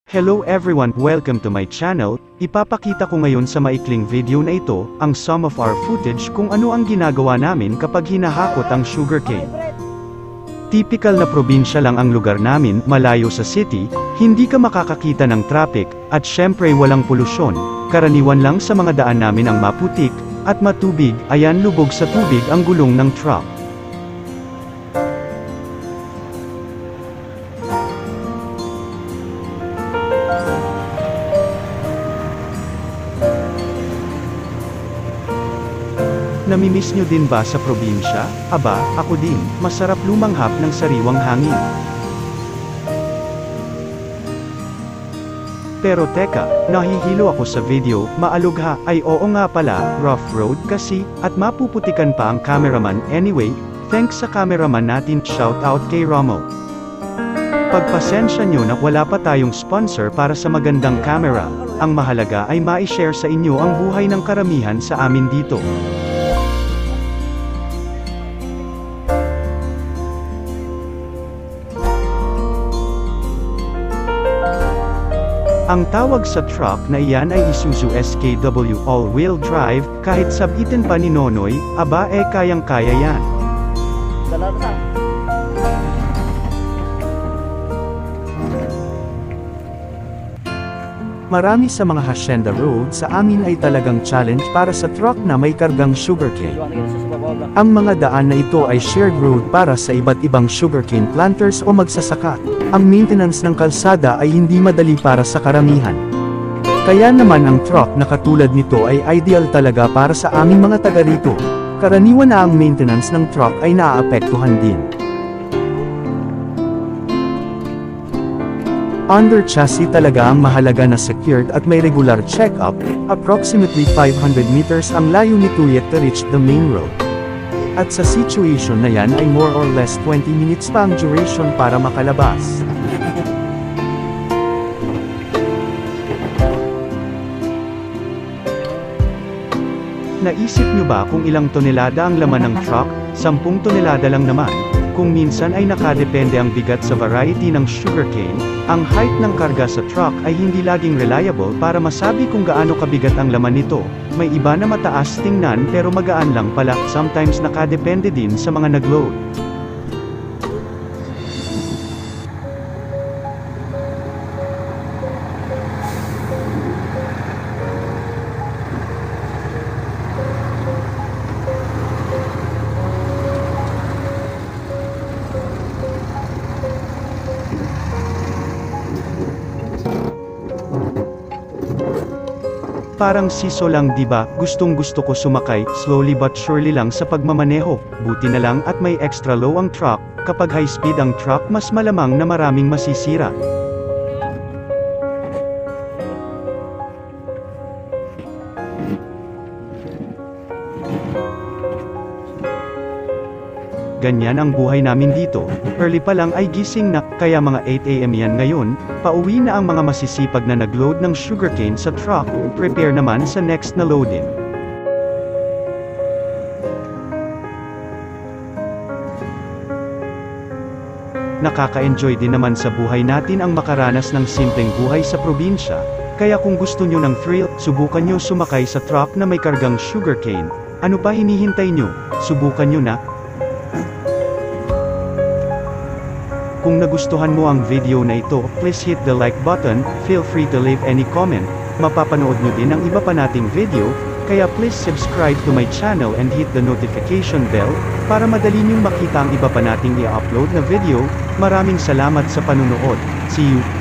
Hello everyone, welcome to my channel. Ipapakita ko ngayon sa maikling video na ito, ang some of our footage kung ano ang ginagawa namin kapag hinahakot ang sugarcane. Typical na probinsya lang ang lugar namin, malayo sa city, hindi ka makakakita ng traffic, at syempre walang polusyon. Karaniwan lang sa mga daan namin ang maputik, at matubig, ayan lubog sa tubig ang gulong ng truck. Namimiss nyo din ba sa probinsya? Aba, ako din, masarap lumanghap ng sariwang hangin. Pero teka, nahihilo ako sa video, maalugha, ay oo nga pala, rough road kasi, at mapuputikan pa ang cameraman. Anyway, thanks sa cameraman natin, shout out kay Romo. Pagpasensya nyo na wala pa tayong sponsor para sa magandang camera, ang mahalaga ay ma-share sa inyo ang buhay ng karamihan sa amin dito. Ang tawag sa truck na iyan ay Isuzu SKW all-wheel drive, kahit sabitin pa ni Nonoy, aba kayang-kaya yan. Marami sa mga hacienda road sa amin ay talagang challenge para sa truck na may kargang sugarcane. Ang mga daan na ito ay shared road para sa iba't ibang sugarcane planters o magsasaka. Ang maintenance ng kalsada ay hindi madali para sa karamihan. Kaya naman ang truck na katulad nito ay ideal talaga para sa aming mga taga rito. Karaniwan na ang maintenance ng truck ay naaapektuhan din. Under chassis talaga ang mahalaga na secured at may regular check-up, approximately 500 meters ang layo nito yet to reach the main road. At sa situation na yan ay more or less 20 minutes pa ang duration para makalabas. Naisip nyo ba kung ilang tonelada ang laman ng truck? 10 tonelada lang naman. Kung minsan ay nakadepende ang bigat sa variety ng sugarcane, ang height ng karga sa truck ay hindi laging reliable para masabi kung gaano kabigat ang laman nito. May iba na mataas tingnan pero magaan lang pala, sometimes nakadepende din sa mga nagload. Parang siso lang diba, gustong gusto ko sumakay, slowly but surely lang sa pagmamaneho, buti na lang at may extra low ang truck, kapag high speed ang truck mas malamang na maraming masisira. Ganyan ang buhay namin dito, early pa lang ay gising na, kaya mga 8 AM yan ngayon, pauwi na ang mga masisipag na nagload ng sugarcane sa truck, prepare naman sa next na loading. Nakaka-enjoy din naman sa buhay natin ang makaranas ng simpleng buhay sa probinsya, kaya kung gusto nyo ng thrill, subukan nyo sumakay sa truck na may kargang sugarcane. Ano pa hinihintay nyo? Subukan nyo na. Kung nagustuhan mo ang video na ito, please hit the like button, feel free to leave any comment, mapapanood nyo din ang iba pa nating video, kaya please subscribe to my channel and hit the notification bell, para madali nyong makita ang iba pa nating i-upload na video. Maraming salamat sa panunood, see you!